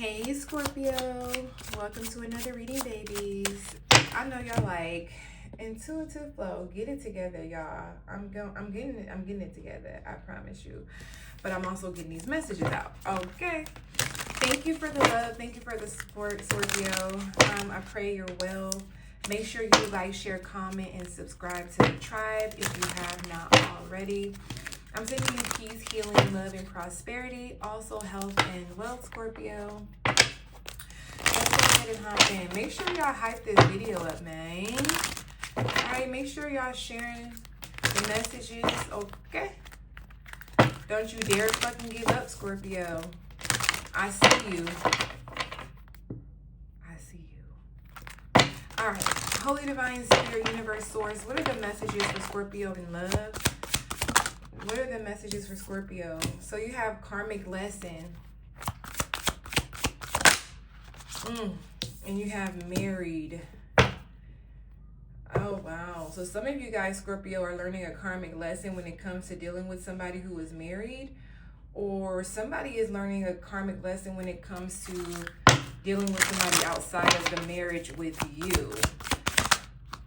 Hey Scorpio, welcome to another reading, babies. I know y'all like intuitive flow. Get it together, y'all. I'm getting it together. I promise you. But I'm also getting these messages out. Okay. Thank you for the love. Thank you for the support, Scorpio. I pray you're well. Make sure you like, share, comment, and subscribe to the tribe if you have not already. I'm sending you peace, healing, love, and prosperity. Also health and wealth, Scorpio. Let's go ahead and hop in. Make sure y'all hype this video up, man. Alright, make sure y'all sharing the messages, okay? Don't you dare fucking give up, Scorpio. I see you. I see you. Alright, Holy Divine Spirit, Universe, Source. What are the messages for Scorpio in love? What are the messages for Scorpio? So you have karmic lesson. And you have married. Oh, wow. So some of you guys, Scorpio, are learning a karmic lesson when it comes to dealing with somebody who is married. Or somebody is learning a karmic lesson when it comes to dealing with somebody outside of the marriage with you.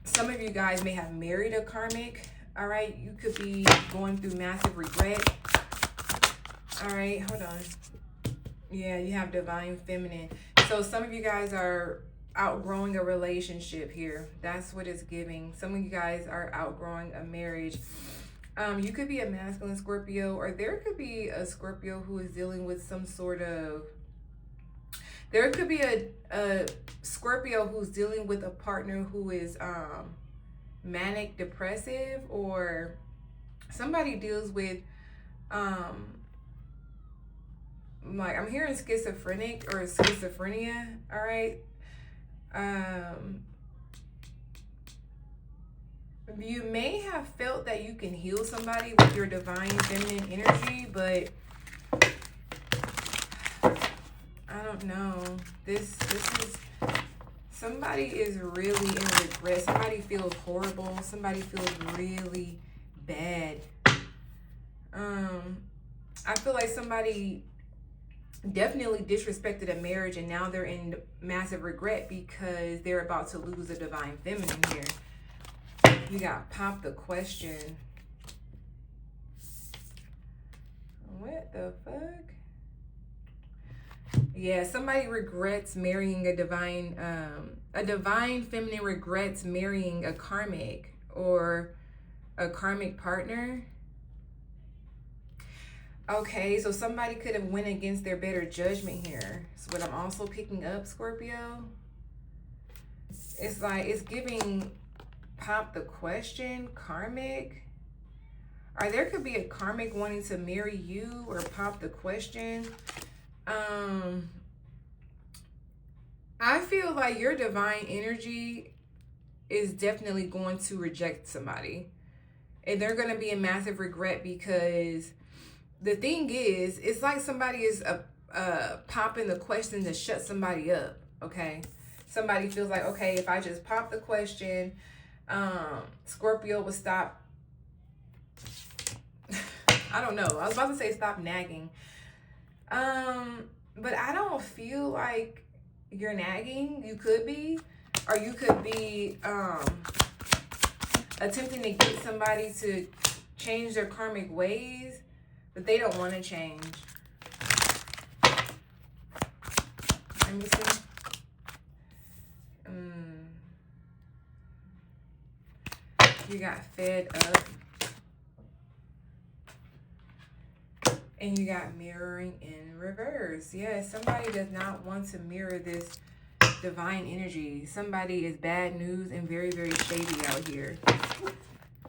Some of you guys may have married a karmic. All right, you could be going through massive regret. All right, hold on. Yeah, you have divine feminine. So some of you guys are outgrowing a relationship here. That's what it's giving. Some of you guys are outgrowing a marriage. You could be a masculine Scorpio, or there could be a Scorpio who is dealing with some sort of... There could be a Scorpio who's dealing with a partner who is... manic depressive, or somebody deals with like I'm hearing schizophrenic or schizophrenia. All right. You may have felt that you can heal somebody with your divine feminine energy, but I don't know. This is... Somebody is really in regret. Somebody feels horrible. Somebody feels really bad. I feel like somebody definitely disrespected a marriage, and now they're in massive regret because they're about to lose a divine feminine here. You got pop the question. What the fuck? Yeah, somebody regrets marrying a divine feminine regrets marrying a karmic or a karmic partner. Okay, so somebody could have went against their better judgment here. So what I'm also picking up, Scorpio, it's like it's giving pop the question, karmic. Or there could be a karmic wanting to marry you, or pop the question. I feel like your divine energy is definitely going to reject somebody, and they're going to be in massive regret, because the thing is, it's like somebody is popping the question to shut somebody up. Okay, somebody feels like, okay, if I just pop the question, Scorpio will stop. I don't know, I was about to say stop nagging, but I don't feel like you're nagging. You could be, or you could be attempting to get somebody to change their karmic ways, but they don't want to change. Let me see. You got fed up. And you got mirroring in reverse. Yeah, somebody does not want to mirror this divine energy. Somebody is bad news and very, very shady out here.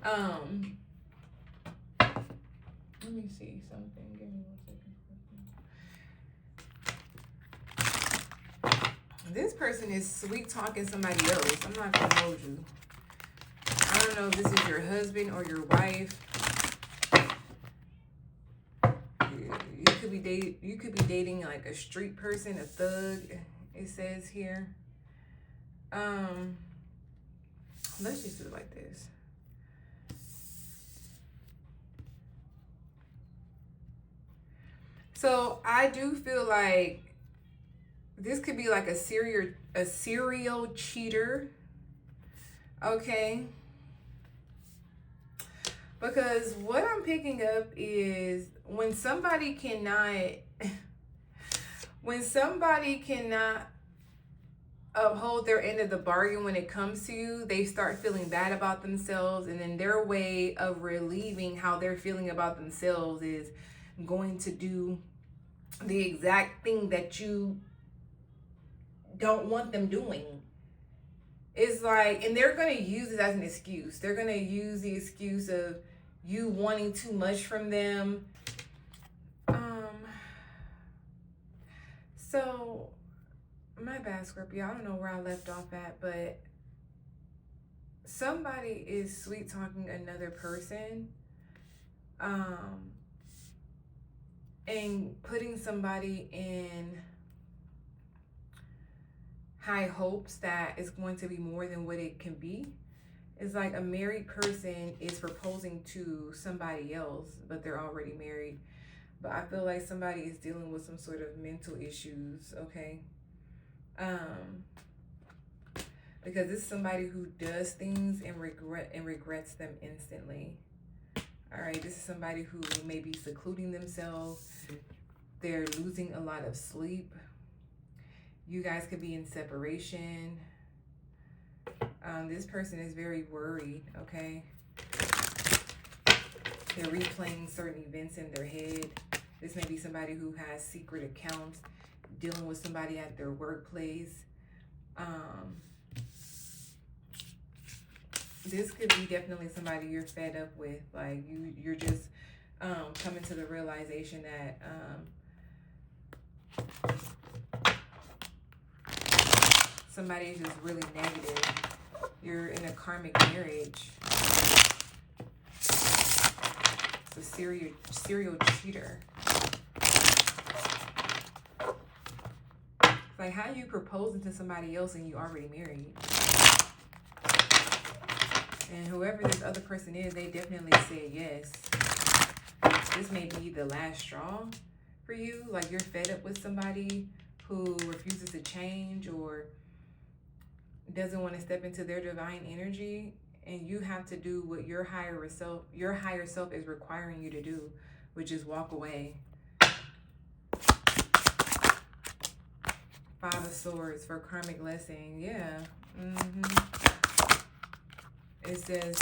Let me see something. Give me 1 second. This person is sweet talking somebody else. I'm not gonna hold you. I don't know if this is your husband or your wife. You could be dating like a street person, a thug, it says here. Let's just do it like this. So I do feel like This could be like a serial cheater. Okay. Because what I'm picking up is when somebody cannot uphold their end of the bargain when it comes to you, they start feeling bad about themselves, and then their way of relieving how they're feeling about themselves is going to do the exact thing that you don't want them doing. It's like, and they're going to use it as an excuse. They're going to use the excuse of you wanting too much from them. So my bad, Scorpio. I don't know where I left off at, but somebody is sweet talking another person, and putting somebody in high hopes that it's going to be more than what it can be. It's like a married person is proposing to somebody else, but they're already married. But I feel like somebody is dealing with some sort of mental issues, okay? Because this is somebody who does things and regrets them instantly. All right, this is somebody who may be secluding themselves. They're losing a lot of sleep. You guys could be in separation. This person is very worried, okay? They're replaying certain events in their head. This may be somebody who has secret accounts, dealing with somebody at their workplace. This could be definitely somebody you're fed up with. Like you're just coming to the realization that somebody is just really negative. You're in a karmic marriage. It's a serial cheater. It's like, how are you proposing to somebody else and you already married? And whoever this other person is, they definitely said yes. This may be the last straw for you. Like, you're fed up with somebody who refuses to change or doesn't want to step into their divine energy, and you have to do what your higher self is requiring you to do, which is walk away. Five of Swords for karmic lesson. Yeah. It says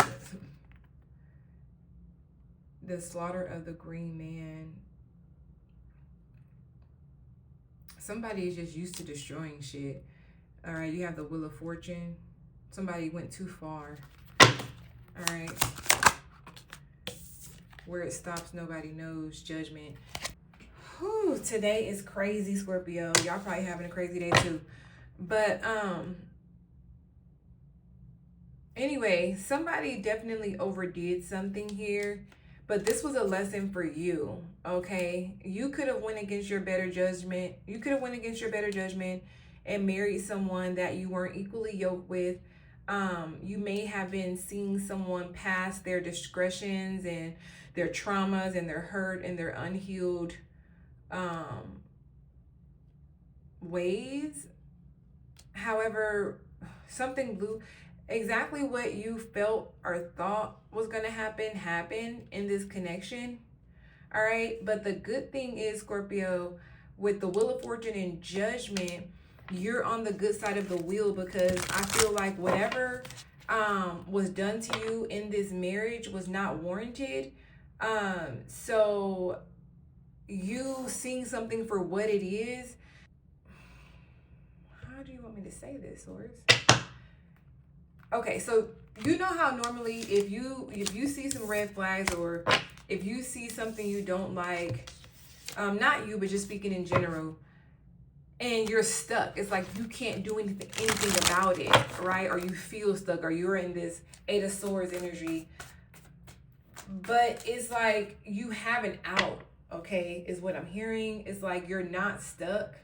the slaughter of the green man. Somebody is just used to destroying shit. All right, you have the Wheel of Fortune. Somebody went too far. All right. Where it stops, nobody knows. Judgment. Whew, today is crazy, Scorpio. Y'all probably having a crazy day too. But anyway, somebody definitely overdid something here. But this was a lesson for you, okay? You could have went against your better judgment. And married someone that you weren't equally yoked with. You may have been seeing someone past their discretions and their traumas and their hurt and their unhealed ways. However, something blue, exactly what you felt or thought was going to happen in this connection. All right. But the good thing is, Scorpio, with the Wheel of Fortune and Judgment, you're on the good side of the wheel, because I feel like whatever was done to you in this marriage was not warranted. So you seeing something for what it is. How do you want me to say this, Source? Okay, so you know how normally if you see some red flags, or if you see something you don't like, not you, but just speaking in general, and you're stuck. It's like you can't do anything about it, right? Or you feel stuck, or you're in this Eight of Swords energy. But it's like you have an out, okay, is what I'm hearing. It's like you're not stuck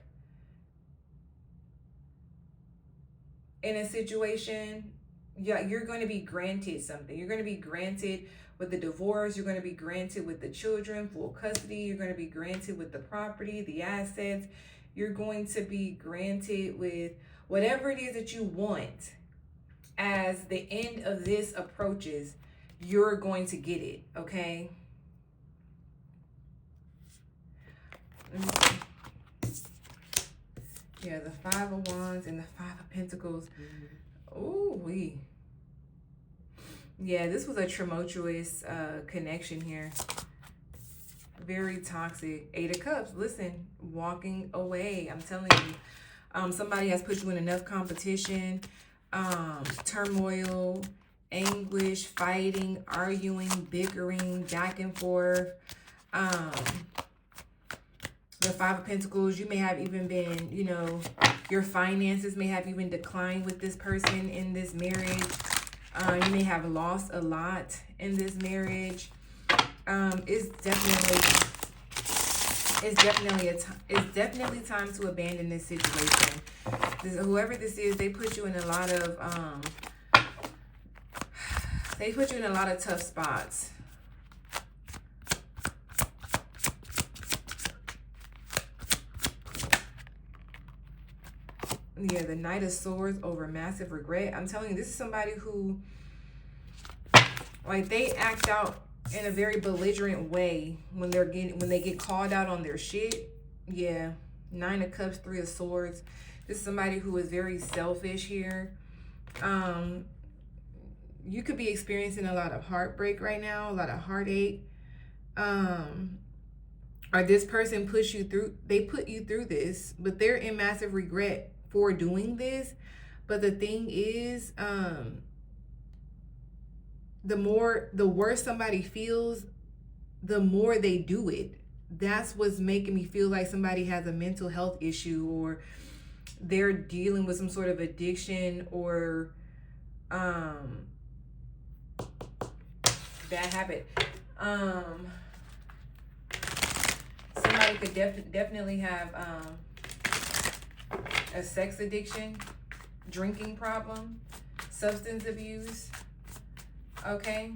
in a situation. Yeah, you're going to be granted something. You're going to be granted with the divorce. You're going to be granted with the children, full custody. You're going to be granted with the property, the assets. You're going to be granted with whatever it is that you want. As the end of this approaches, you're going to get it, okay? Yeah, the Five of Wands and the Five of Pentacles. Ooh, yeah, this was a tumultuous connection here. Very toxic. Eight of Cups. Listen, walking away. I'm telling you, somebody has put you in enough competition, turmoil, anguish, fighting, arguing, bickering, back and forth. The Five of Pentacles, you may have even been, you know, your finances may have even declined with this person in this marriage. You may have lost a lot in this marriage. It's definitely time to abandon this situation. Whoever this is, they put you in a lot of tough spots. Yeah, the Knight of Swords over massive regret. I'm telling you, this is somebody who, like, they act out in a very belligerent way when they get called out on their shit. Yeah, Nine of Cups, Three of Swords. This is somebody who is very selfish here. You could be experiencing a lot of heartbreak right now, a lot of heartache. Or this person pushed you through, they put you through this, but they're in massive regret for doing this. But the thing is, the worse somebody feels, the more they do it. That's what's making me feel like somebody has a mental health issue, or they're dealing with some sort of addiction, or bad habit. Somebody could definitely have a sex addiction, drinking problem, substance abuse. Okay.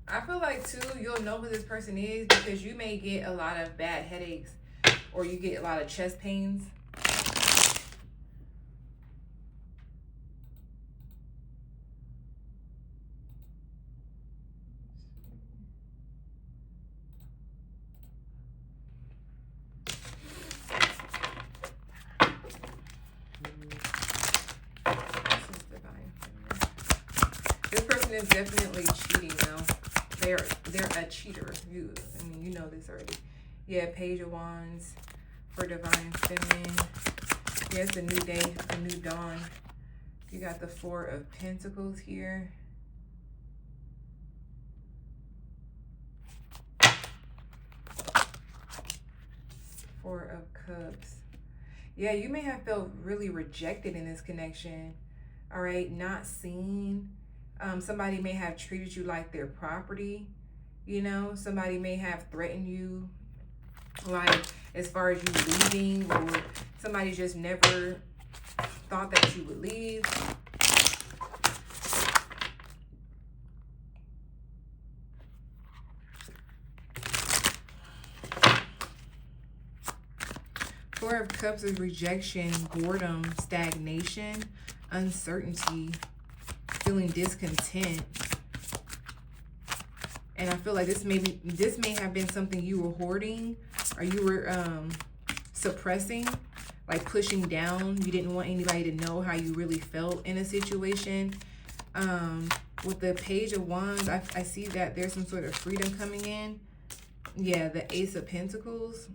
I feel like too, you'll know who this person is because you may get a lot of bad headaches, or you get a lot of chest pains. Is definitely cheating now. They're a cheater. You know this already. Yeah, Page of Wands for Divine Feminine. Yeah, it's a new day, a new dawn. You got the Four of Pentacles here. Four of Cups. Yeah, you may have felt really rejected in this connection. All right, not seen. Somebody may have treated you like their property, you know. Somebody may have threatened you, like as far as you leaving, or somebody just never thought that you would leave. Four of Cups is rejection, boredom, stagnation, uncertainty, feeling discontent. And I feel like this may have been something you were hoarding, or you were suppressing, like pushing down. You didn't want anybody to know how you really felt in a situation. With the Page of Wands, I see that there's some sort of freedom coming in. Yeah, the Ace of Pentacles.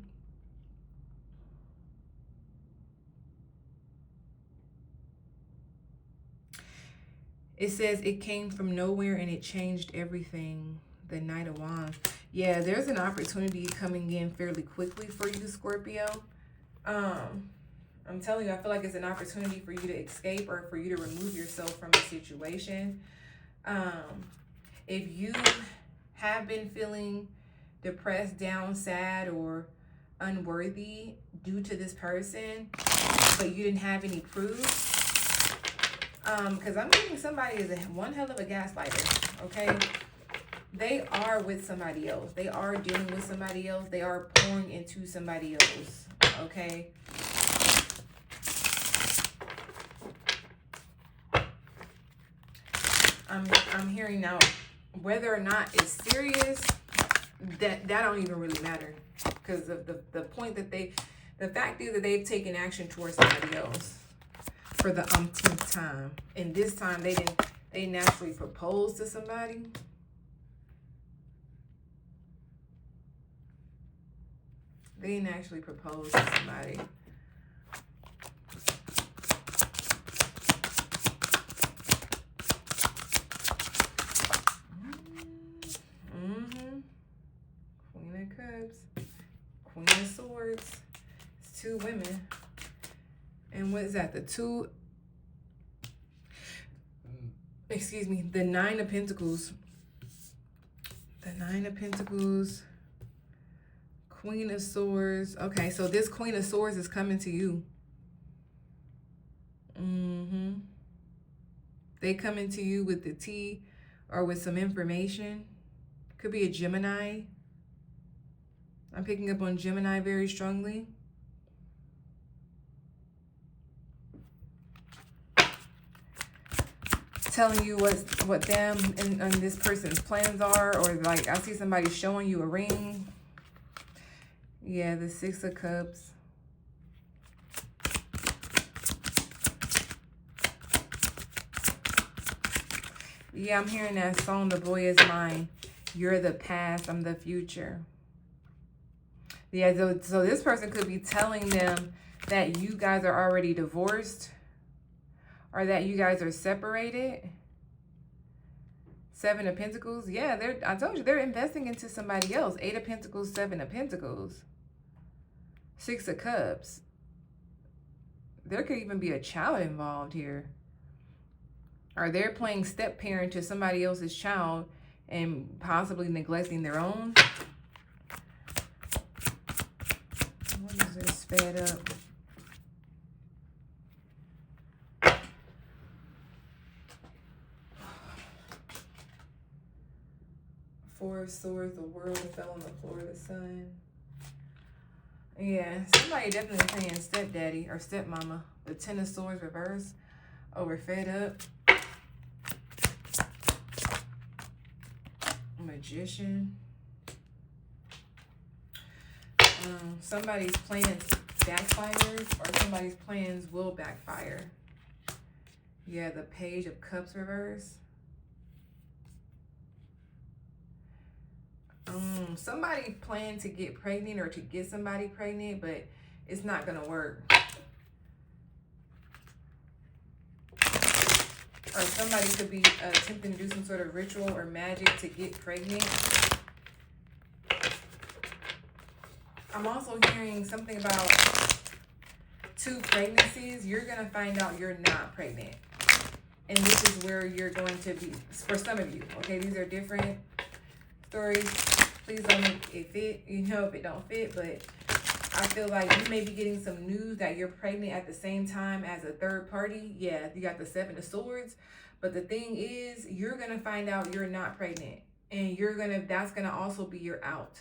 It says it came from nowhere and it changed everything. The Knight of Wands. Yeah, there's an opportunity coming in fairly quickly for you, Scorpio. I'm telling you, I feel like it's an opportunity for you to escape, or for you to remove yourself from a situation. If you have been feeling depressed, down, sad, or unworthy due to this person, but you didn't have any proof, because I'm thinking somebody is one hell of a gaslighter, okay? They are with somebody else. They are dealing with somebody else. They are pouring into somebody else. Okay? I'm hearing now, whether or not it's serious, that don't even really matter. Because of the point that the fact is that they've taken action towards somebody else for the umpteenth time. And this time they naturally proposed to somebody. They didn't actually propose to somebody. Queen of Cups. Queen of Swords. It's two women. And what is that? The Nine of Pentacles. The Nine of Pentacles. Queen of Swords. Okay, so this Queen of Swords is coming to you. They coming to you with the tea or with some information. Could be a Gemini. I'm picking up on Gemini very strongly. Telling you what them and this person's plans are, or like I see somebody showing you a ring. Yeah, the Six of Cups. Yeah, I'm hearing that song, The Boy Is Mine. You're the past, I'm the future. Yeah, so this person could be telling them that you guys are already divorced, or that you guys are separated. Seven of Pentacles. Yeah, I told you, they're investing into somebody else. Eight of Pentacles, Seven of Pentacles. Six of Cups. There could even be a child involved here. Or they're playing step parent to somebody else's child and possibly neglecting their own. What is this sped up? Four of Swords, the world fell on the floor of the sun. Yeah, somebody definitely playing stepdaddy or stepmama. The Ten of Swords reverse. Oh, we're fed up. Magician. Somebody's plans backfires, or somebody's plans will backfire. Yeah, the Page of Cups reverse. Somebody planned to get pregnant or to get somebody pregnant, but it's not gonna work. Or somebody could be attempting to do some sort of ritual or magic to get pregnant. I'm also hearing something about 2 pregnancies. You're going to find out you're not pregnant. And this is where you're going to be, for some of you. Okay, these are different stories. Please don't make it fit, you know, if it don't fit. But I feel like you may be getting some news that you're pregnant at the same time as a third party. Yeah, you got the Seven of Swords. But the thing is, you're going to find out you're not pregnant. And that's going to also be your out.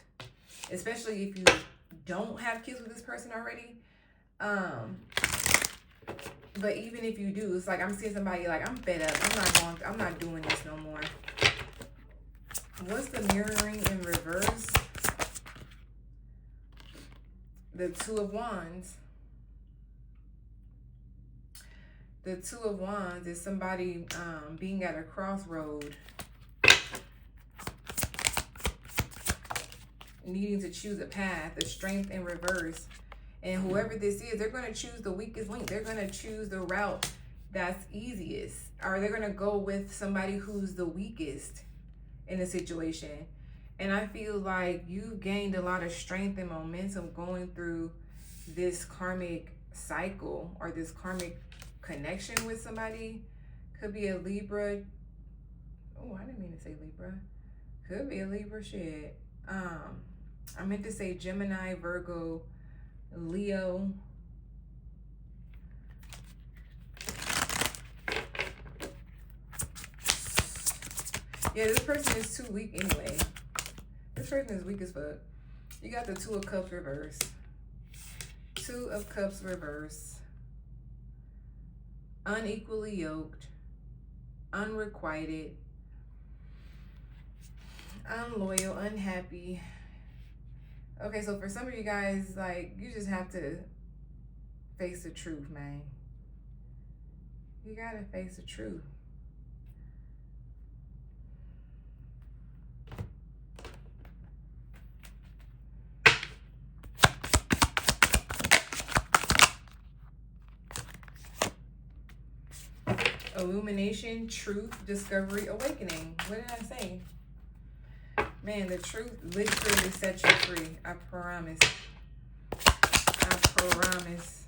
Especially if you don't have kids with this person already. But even if you do, it's like I'm seeing somebody like, I'm fed up. I'm not doing this no more. What's the mirroring in reverse? The Two of Wands. The Two of Wands is somebody being at a crossroad. Needing to choose a path, the Strength in reverse. And whoever this is, they're going to choose the weakest link. They're going to choose the route that's easiest. Or they're going to go with somebody who's the weakest in a situation. And I feel like you've gained a lot of strength and momentum going through this karmic cycle or this karmic connection with somebody. Could be a Libra. Oh, I didn't mean to say Libra. Could be a Libra, shit. I meant to say Gemini, Virgo, Leo. Yeah, this person is too weak anyway. This person is weak as fuck. You got the Two of Cups reverse. Two of Cups reverse. Unequally yoked. Unrequited. Unloyal. Unhappy. Okay, so for some of you guys, like, you just have to face the truth, man. You gotta face the truth. Illumination, truth, discovery, awakening. What did I say? Man, the truth literally sets you free. I promise. I promise.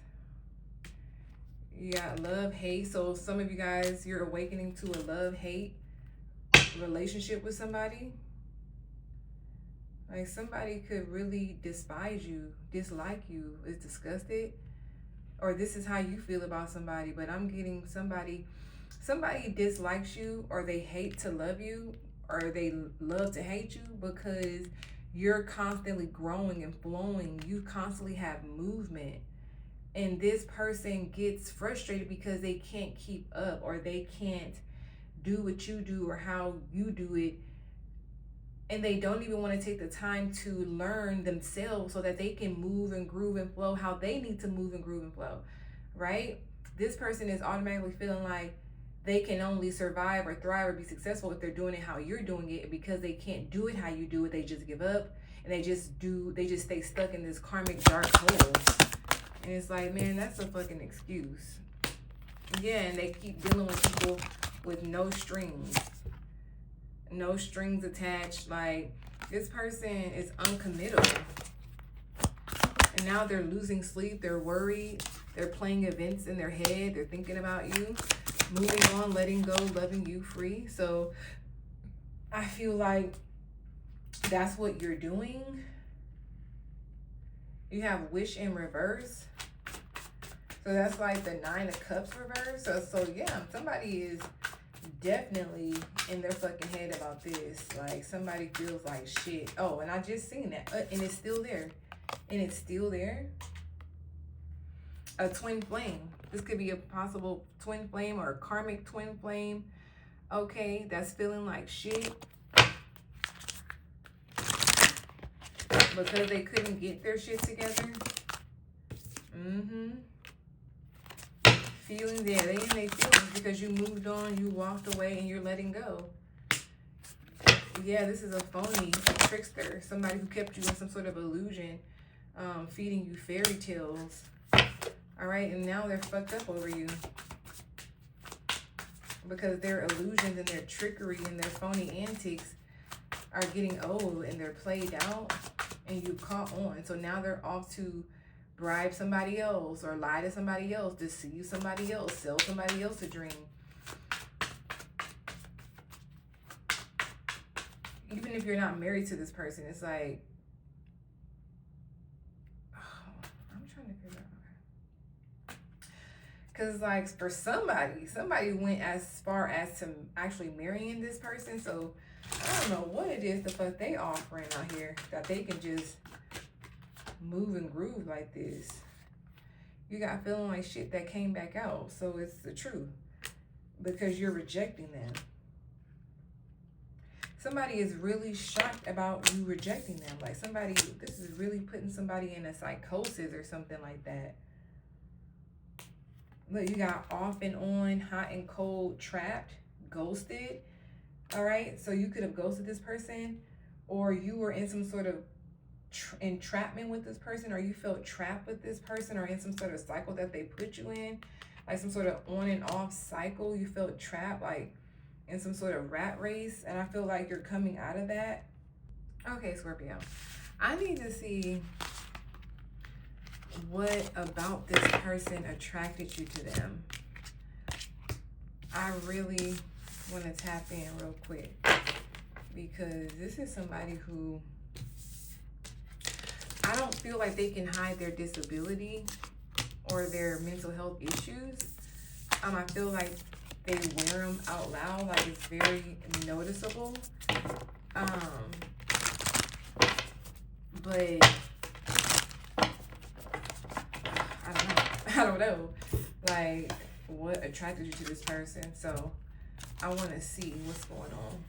You got love, hate. So some of you guys, you're awakening to a love-hate relationship with somebody. Like, somebody could really despise you, dislike you, is disgusted. Or this is how you feel about somebody. But I'm getting somebody dislikes you, or they hate to love you, or they love to hate you because you're constantly growing and flowing. You constantly have movement. And this person gets frustrated because they can't keep up, or they can't do what you do or how you do it. And they don't even want to take the time to learn themselves so that they can move and groove and flow how they need to move and groove and flow, right? This person is automatically feeling like they can only survive or thrive or be successful if they're doing it how you're doing it. And because they can't do it how you do it, they just give up, and they just stay stuck in this karmic dark hole. And it's like, man, that's a fucking excuse. Yeah, and they keep dealing with people with no strings attached. Like, this person is uncommittable. And now they're losing sleep, they're worried, they're playing events in their head, they're thinking about you. Moving on, letting go, loving you free. So I feel like that's what you're doing. You have wish in reverse. So that's like the Nine of Cups reverse. So yeah, somebody is definitely in their fucking head about this. Like, somebody feels like shit. Oh, and I just seen that. And it's still there. And it's still there. A twin flame. This could be a possible twin flame or a karmic twin flame. Okay, that's feeling like shit because they couldn't get their shit together. Feelings, yeah, they in their feelings because you moved on, you walked away, and you're letting go. Yeah, this is a phony, a trickster, somebody who kept you in some sort of illusion, feeding you fairy tales. All right, and now they're fucked up over you because their illusions and their trickery and their phony antics are getting old and they're played out, and you caught on. So now they're off to bribe somebody else or lie to somebody else, deceive somebody else, sell somebody else a dream. Even if you're not married to this person, it's like, because, like, for somebody went as far as to actually marrying this person. So I don't know what it is the fuck they offering out here that they can just move and groove like this. You got feeling like shit that came back out. So it's the truth because you're rejecting them. Somebody is really shocked about you rejecting them. Like, this is really putting somebody in a psychosis or something like that. Look, you got off and on, hot and cold, trapped, ghosted. All right, so you could have ghosted this person, or you were in some sort of entrapment with this person, or you felt trapped with this person, or in some sort of cycle that they put you in, like some sort of on and off cycle. You felt trapped, like in some sort of rat race, and I feel like you're coming out of that. Okay, Scorpio, I need to see what about this person attracted you to them. I really want to tap in real quick because this is somebody who I don't feel like they can hide their disability or their mental health issues. I feel like they wear them out loud. Like, it's very noticeable. But I don't know. Like, what attracted you to this person? So I want to see what's going on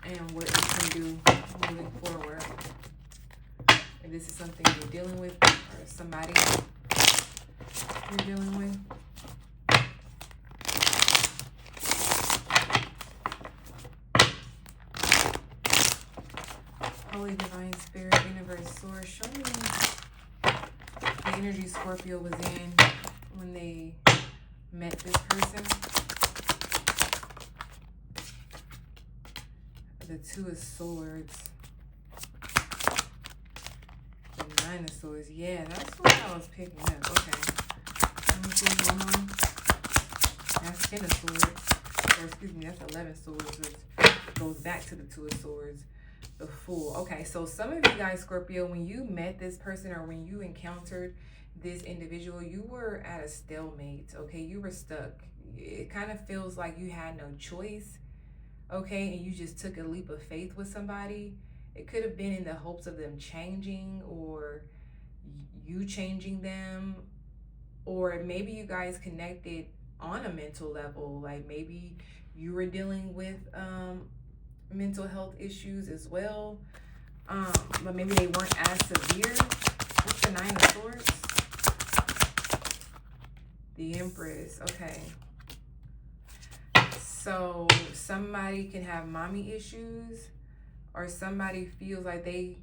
and what you can do moving forward. If this is something you're dealing with or somebody you're dealing with. Holy Divine Spirit, Universe, Source, show me the energy Scorpio was in when they met this person. The Two of Swords. The Nine of Swords. Yeah, that's what I was picking up. Okay. Let me see one more. That's 10 of Swords. Or excuse me, that's 11 Swords, which goes back to the Two of Swords. The Fool. Okay, so some of you guys, Scorpio, when you met this person or when you encountered this individual, you were at a stalemate. Okay, you were stuck. It kind of feels like you had no choice. Okay, and you just took a leap of faith with somebody. It could have been in the hopes of them changing or you changing them, or maybe you guys connected on a mental level. Like maybe you were dealing with mental health issues as well, but maybe they weren't as severe. What's the Nine of Swords? The Empress. Okay, so somebody can have mommy issues, or somebody feels like they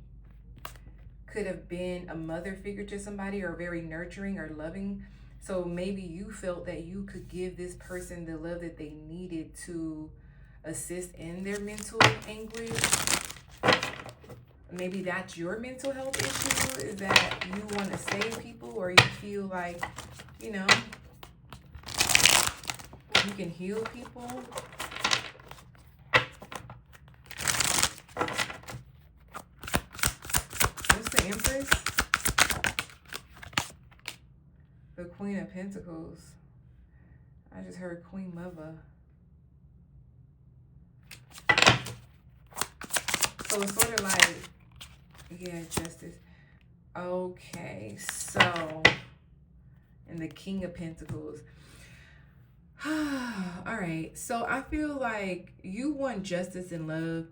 could have been a mother figure to somebody, or very nurturing or loving. So maybe you felt that you could give this person the love that they needed to assist in their mental anguish. Maybe that's your mental health issue, is that you want to save people, or you feel like, you know, you can heal people. What's the Empress? The Queen of Pentacles. I just heard Queen Mother. So it's sort of like, yeah, Justice. Okay, so, and the King of Pentacles. All right, so I feel like you want justice and love,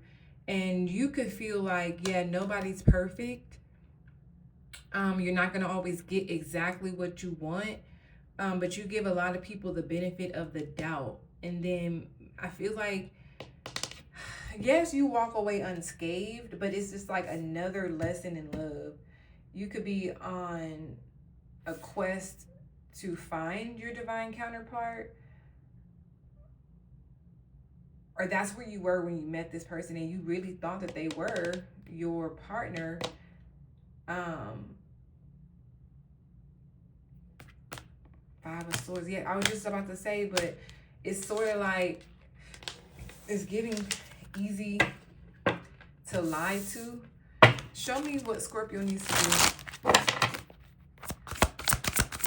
and you could feel like, yeah, nobody's perfect. You're not going to always get exactly what you want, but you give a lot of people the benefit of the doubt. And then I feel like, yes, you walk away unscathed, but it's just like another lesson in love. You could be on a quest to find your divine counterpart, or that's where you were when you met this person and you really thought that they were your partner. Five of Swords. Yeah, I was just about to say, but it's sort of like it's giving easy to lie to. Show me what Scorpio needs to do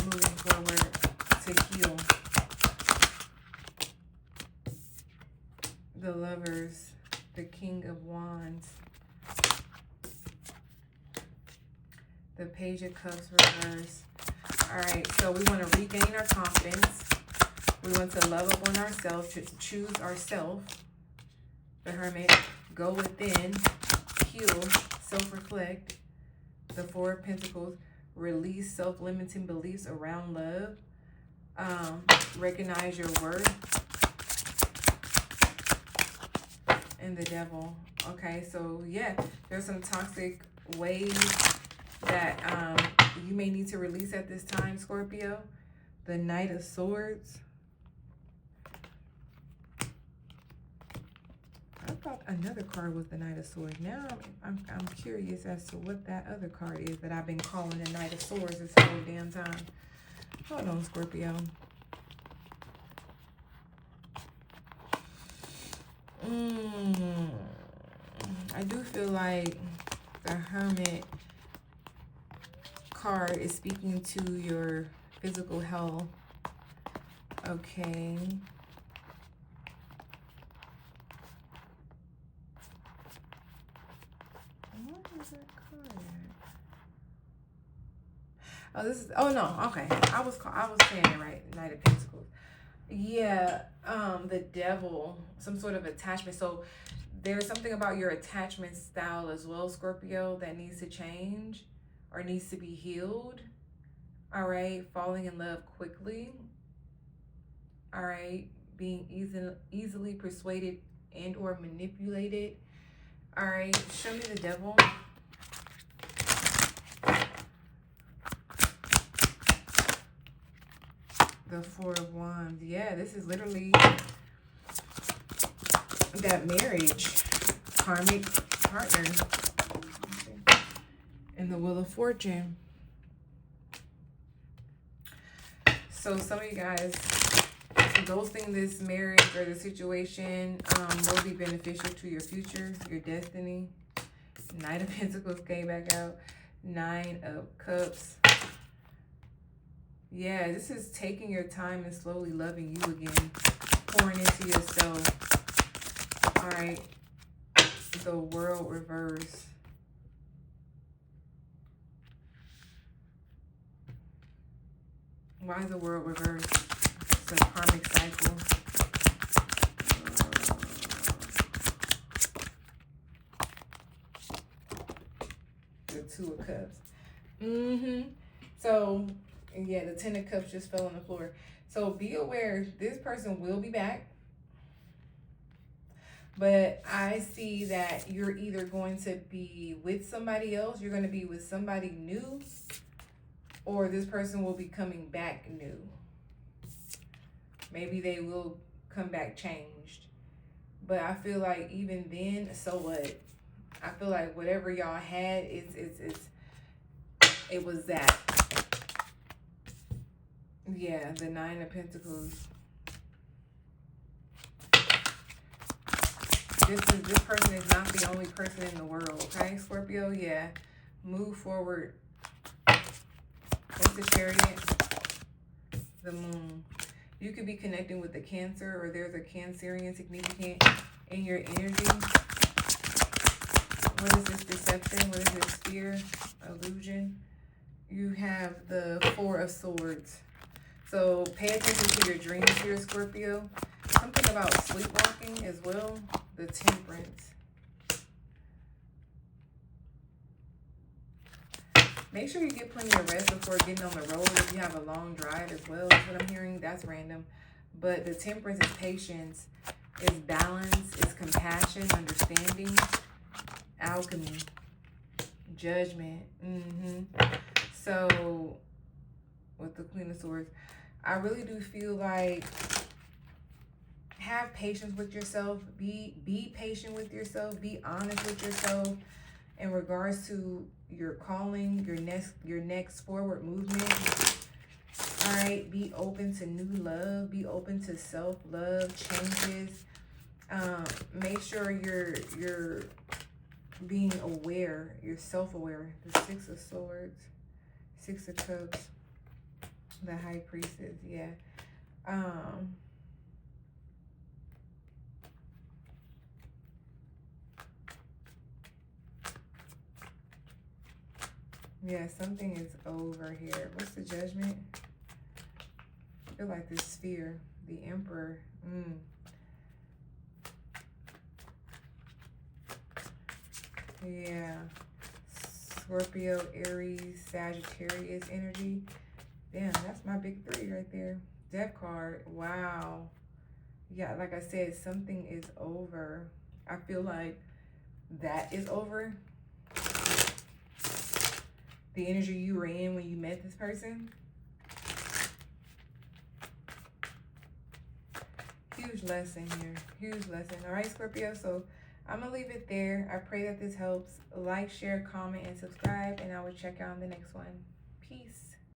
moving forward to heal. The Lovers, the King of Wands, the Page of Cups reverse. All right, so we want to regain our confidence. We want to love up on ourselves, to choose ourselves. The Hermit, go within, heal, self-reflect. The Four of Pentacles, release self-limiting beliefs around love. Recognize your worth. And the Devil. Okay, so yeah, there's some toxic ways that you may need to release at this time, Scorpio. The Knight of Swords. I thought another card was the Knight of Swords. Now I'm curious as to what that other card is that I've been calling the Knight of Swords this whole damn time. Hold on, Scorpio. I do feel like the Hermit card is speaking to your physical health. Okay. What is that card? Oh, this is, oh no, okay. I was saying it right. Knight of Pentacles. Yeah, the devil, some sort of attachment. So there's something about your attachment style as well, Scorpio, that needs to change or needs to be healed. All right, falling in love quickly. All right, being easily persuaded and or manipulated. All right, show me the devil. The Four of Wands. Yeah, this is literally that marriage, karmic partner. And the Wheel of Fortune. So some of you guys, ghosting this marriage or the situation will be beneficial to your future, your destiny. Knight of Pentacles came back out. Nine of Cups. Yeah, this is taking your time and slowly loving you again. Pouring into yourself. All right. The World reverse. Why is the World reversed? It's a karmic cycle. The Two of Cups. So, yeah, the Ten of Cups just fell on the floor. So be aware, this person will be back. But I see that you're either going to be with somebody else, you're going to be with somebody new, or this person will be coming back new. Maybe they will come back changed. But I feel like even then, so what? I feel like whatever y'all had, it was that. Yeah, the Nine of Pentacles. This person is not the only person in the world, okay, Scorpio? Yeah. Move forward. What's the Chariot? The Moon. You could be connecting with the Cancer, or there's a Cancerian significant in your energy. What is this? Deception? What is this? Fear? Illusion? You have the Four of Swords. So pay attention to your dreams here, Scorpio. Something about sleepwalking as well. The Temperance. Make sure you get plenty of rest before getting on the road if you have a long drive as well. That's what I'm hearing. That's random. But the Temperance is patience, is balance, is compassion, understanding, alchemy, judgment. So with the Queen of Swords, I really do feel like have patience with yourself. Be patient with yourself. Be honest with yourself in regards to your calling, your next forward movement. All right, be open to new love. Be open to self-love changes. Make sure you're being aware. You're self-aware. The Six of Swords, Six of Cups, the High Priestess. Yeah. Yeah, something is over here. What's the Judgment? I feel like this Sphere, the Emperor. Yeah. Scorpio, Aries, Sagittarius energy. Damn, that's my big three right there. Death card. Wow. Yeah, like I said, something is over. I feel like that is over. The energy you were in when you met this person. Huge lesson here. Huge lesson. All right, Scorpio. So I'm going to leave it there. I pray that this helps. Like, share, comment, and subscribe. And I will check out on the next one. Peace.